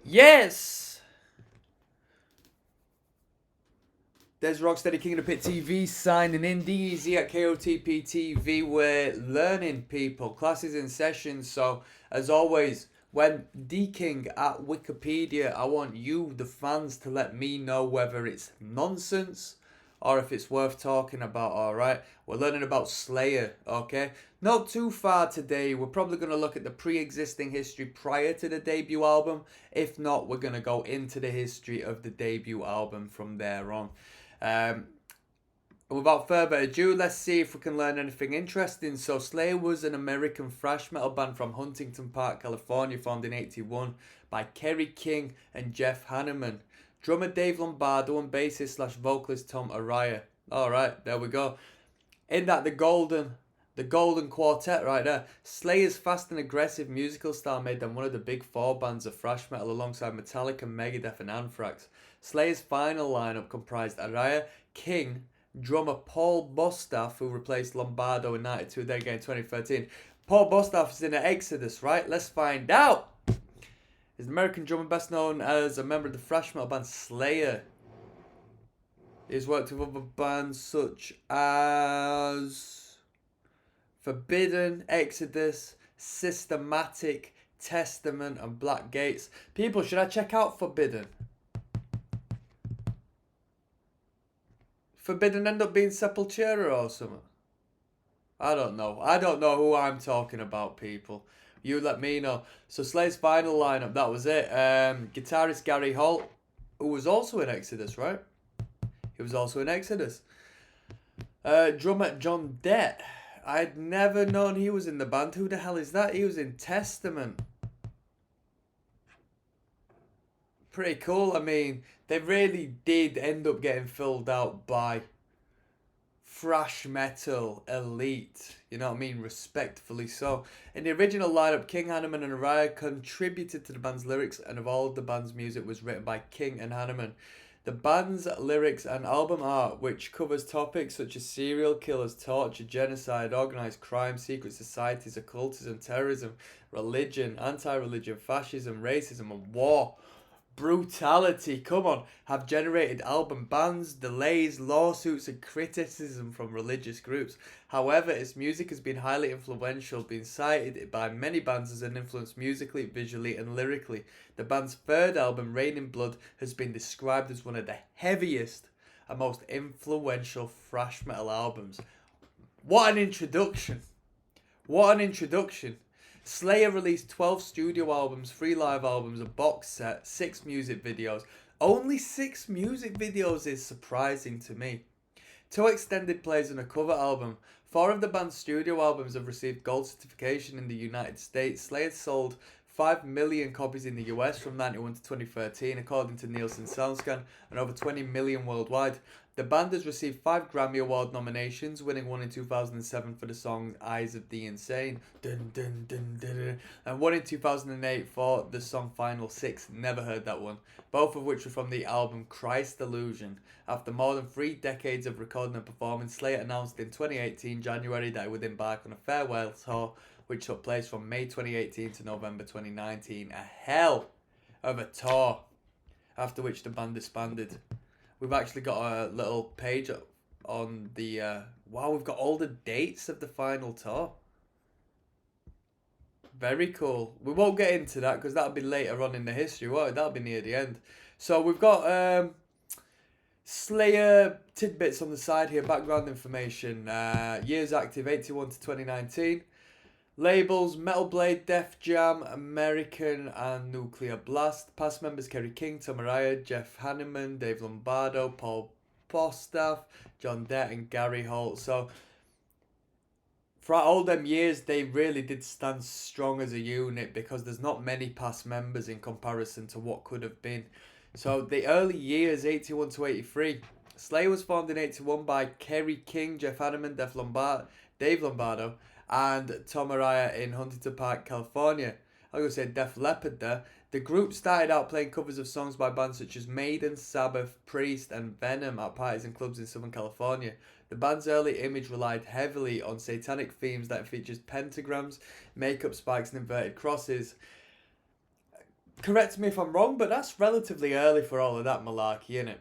Yes! There's Rocksteady King of the Pit TV signing in. DZ at KOTP TV. We're learning, people. Classes in session. So, as always, when deking at Wikipedia, I want you, the fans, to let me know whether it's nonsense or if it's worth talking about, alright? We're learning about Slayer, okay? Not too far today. We're probably going to look at the pre-existing history prior to the debut album. If not, we're going to go into the history of the debut album from there on. Um, Without further ado, let's see if we can learn anything interesting. So, Slayer was an American thrash metal band from Huntington Park, California, formed in '81 by Kerry King and Jeff Hanneman. Drummer Dave Lombardo and bassist slash vocalist Tom Araya. Alright, there we go. In that the golden quartet right there. Slayer's fast and aggressive musical style made them one of the big four bands of thrash metal alongside Metallica, Megadeth and Anthrax. Slayer's final lineup comprised Araya, King, drummer Paul Bostaph, who replaced Lombardo in '92, then again in 2013. Paul Bostaph is in an Exodus, right? Let's find out. He's an American drummer best known as a member of the thrash metal band Slayer. He's worked with other bands such as Forbidden, Exodus, Systematic, Testament, and Black Gates. People, should I check out Forbidden? Forbidden end up being Sepultura or something? I don't know. I don't know who I'm talking about, people. You let me know. So Slayer's final lineup, that was it. Guitarist Gary Holt, who was also in Exodus, right? He was also in Exodus. Drummer John Dett. I'd never known he was in the band. Who the hell is that? He was in Testament. Pretty cool. I mean, they really did end up getting filled out by thrash metal elite. You know what I mean? Respectfully so. In the original lineup, King, Hanneman, and Araya contributed to the band's lyrics, and of all of the band's music was written by King and Hanneman. The band's lyrics and album art, which covers topics such as serial killers, torture, genocide, organized crime, secret societies, occultism, terrorism, religion, anti-religion, fascism, racism, and war, brutality, come on, have generated album bans, delays, lawsuits, and criticism from religious groups. However, its music has been highly influential, being cited by many bands as an influence musically, visually, and lyrically. The band's third album, Rain in Blood, has been described as one of the heaviest and most influential thrash metal albums. What an introduction! What an introduction! Slayer released 12 studio albums, 3 live albums, a box set, 6 music videos. Only 6 music videos is surprising to me. 2 extended plays and a cover album. 4 of the band's studio albums have received gold certification in the United States. Slayer sold 5 million copies in the US from 91 to 2013, according to Nielsen SoundScan, and over 20 million worldwide. The band has received 5 Grammy Award nominations, winning one in 2007 for the song Eyes of the Insane, dun, dun, dun, dun, dun, and one in 2008 for the song Final Six, never heard that one, both of which were from the album Christ Illusion. After more than 3 decades of recording and performing, Slayer announced in 2018 January that it would embark on a farewell tour, which took place from May 2018 to November 2019. A hell of a tour, after which the band disbanded. We've actually got a little page on the... wow, we've got all the dates of the final tour. Very cool. We won't get into that because that'll be later on in the history, won't it? That'll be near the end. So we've got Slayer tidbits on the side here, background information. Years active, 81 to 2019. Labels: Metal Blade, Def Jam, American, and Nuclear Blast. Past members: Kerry King, Tom Araya, Jeff Hanneman, Dave Lombardo, Paul Bostaph, John Dett, and Gary Holt. So, for all them years, they really did stand strong as a unit because there's not many past members in comparison to what could have been. So, the early years, 81 to 83. Slayer was formed in 81 by Kerry King, Jeff Hanneman, Dave Lombardo, and Tom Araya in Huntington Park, California. I was going to say Def Leppard there. The group started out playing covers of songs by bands such as Maiden, Sabbath, Priest, and Venom at parties and clubs in Southern California. The band's early image relied heavily on satanic themes that featured pentagrams, makeup spikes, and inverted crosses. Correct me if I'm wrong, but that's relatively early for all of that malarkey, innit?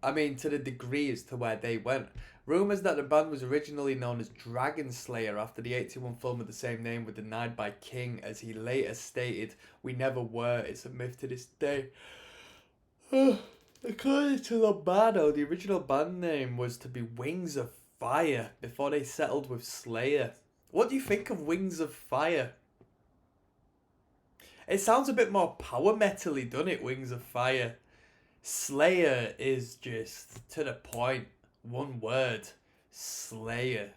I mean, to the degree as to where they went. Rumours that the band was originally known as Dragon Slayer after the 81 film of the same name were denied by King, as he later stated, "We never were, it's a myth to this day." According to Lombardo, the original band name was to be Wings of Fire before they settled with Slayer. What do you think of Wings of Fire? It sounds a bit more power metal-y, doesn't it, Wings of Fire? Slayer is just to the point. One word. Slayer.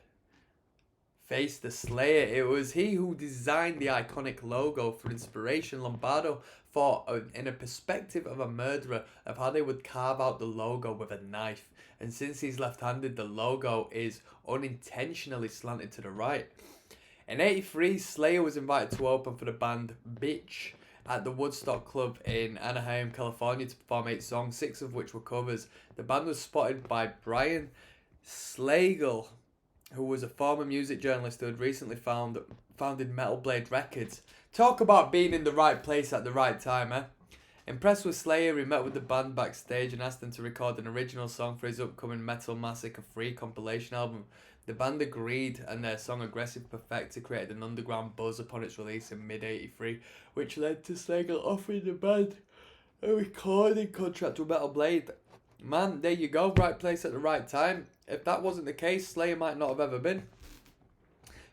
Face the Slayer. It was he who designed the iconic logo. For inspiration, Lombardo thought in a perspective of a murderer of how they would carve out the logo with a knife. And since he's left-handed, the logo is unintentionally slanted to the right. In '83, Slayer was invited to open for the band Bitch at the Woodstock Club in Anaheim, California to perform 8 songs, 6 of which were covers. The band was spotted by Brian Slagle, who was a former music journalist who had recently founded Metal Blade Records. Talk about being in the right place at the right time, eh? Impressed with Slayer, he met with the band backstage and asked them to record an original song for his upcoming Metal Massacre 3 compilation album. The band agreed, and their song Aggressive Perfecta created an underground buzz upon its release in mid-'83, which led to Slagle offering the band a recording contract with Metal Blade. Man, there you go, right place at the right time. If that wasn't the case, Slayer might not have ever been.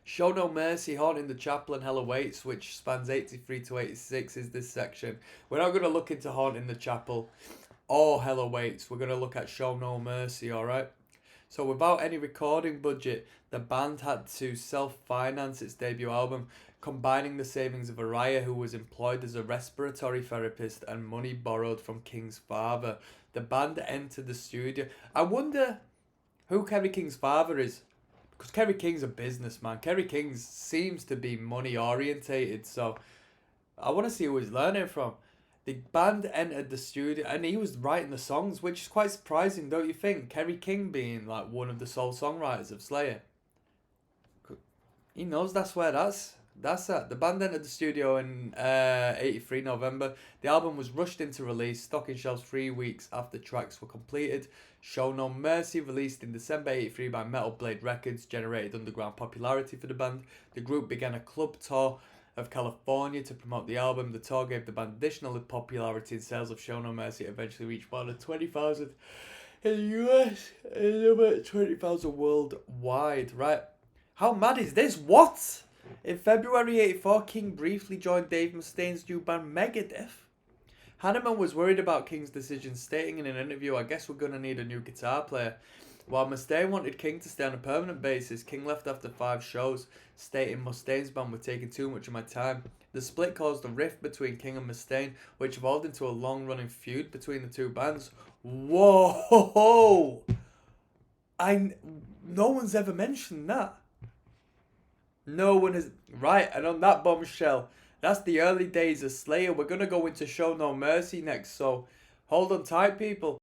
Show No Mercy, Haunting the Chapel and Hell Awaits, which spans 83 to 86, is this section. We're not going to look into Haunting the Chapel or Hell Awaits. We're going to look at Show No Mercy, alright? So without any recording budget, the band had to self-finance its debut album, combining the savings of Araya, who was employed as a respiratory therapist, and money borrowed from King's father. The band entered the studio. I wonder who Kerry King's father is. Because Kerry King's a businessman. Kerry King seems to be money orientated, so I want to see who he's learning from. The band entered the studio and he was writing the songs, which is quite surprising, don't you think? Kerry King being like one of the sole songwriters of Slayer. He knows that's where that's at. The band entered the studio in 83 November. The album was rushed into release, stocking shelves 3 weeks after tracks were completed. Show No Mercy, released in December 83 by Metal Blade Records, generated underground popularity for the band. The group began a club tour of California to promote the album. The tour gave the band additional popularity, and sales of Show No Mercy eventually reached more than 20,000 in the US and over 20,000 worldwide. Right? How mad is this? What? In February 84, King briefly joined Dave Mustaine's new band Megadeth. Hanneman was worried about King's decision, stating in an interview, "I guess we're going to need a new guitar player." While Mustaine wanted King to stay on a permanent basis, King left after 5 shows, stating Mustaine's band were taking too much of my time. The split caused a rift between King and Mustaine, which evolved into a long-running feud between the two bands. Whoa! No one's ever mentioned that. No one has... Right, and on that bombshell, that's the early days of Slayer. We're going to go into Show No Mercy next, so hold on tight, people.